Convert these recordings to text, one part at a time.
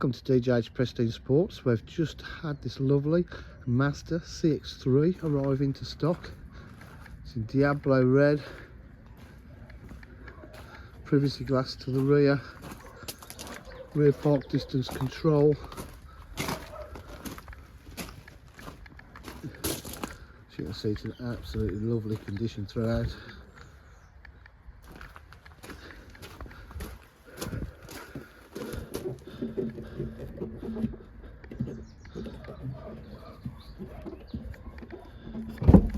Welcome to DJH Prestige Sports. We've just had this lovely Mazda CX-3 arrive into stock. It's in Diablo red, privacy glass to the rear park distance control. As you can see, it's in absolutely lovely condition throughout.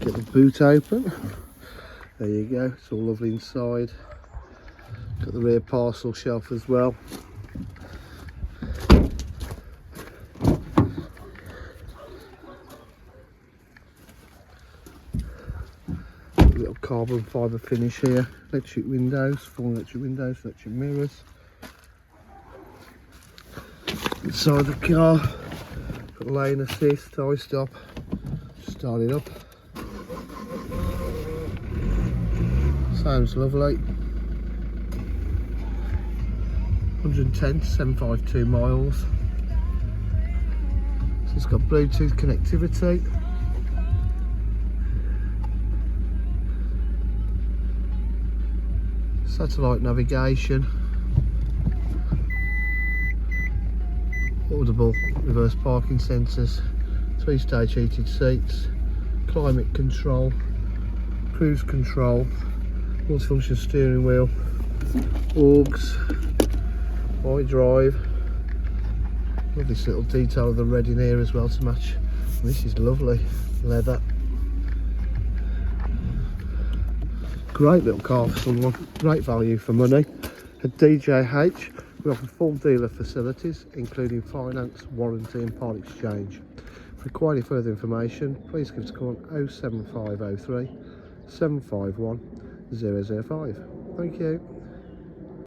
Get the boot open. There you go, it's all lovely inside. Got the rear parcel shelf as well. Little carbon fibre finish here. Electric windows, full electric windows, electric mirrors. Inside the car, got lane assist, eye stop. Start it up. Sounds lovely. 110 to 752 miles. So it's got Bluetooth connectivity. Satellite navigation. Audible reverse parking sensors. 3-stage heated seats. Climate control. Cruise control. Multifunction steering wheel, AUX, iDrive. Love this little detail of the red in here as well to match. This is lovely, leather. Great little car for someone, great value for money. At DJH, we offer full dealer facilities, including finance, warranty and part exchange. If you require any further information, please give us a call on 07503 751 005. Thank you.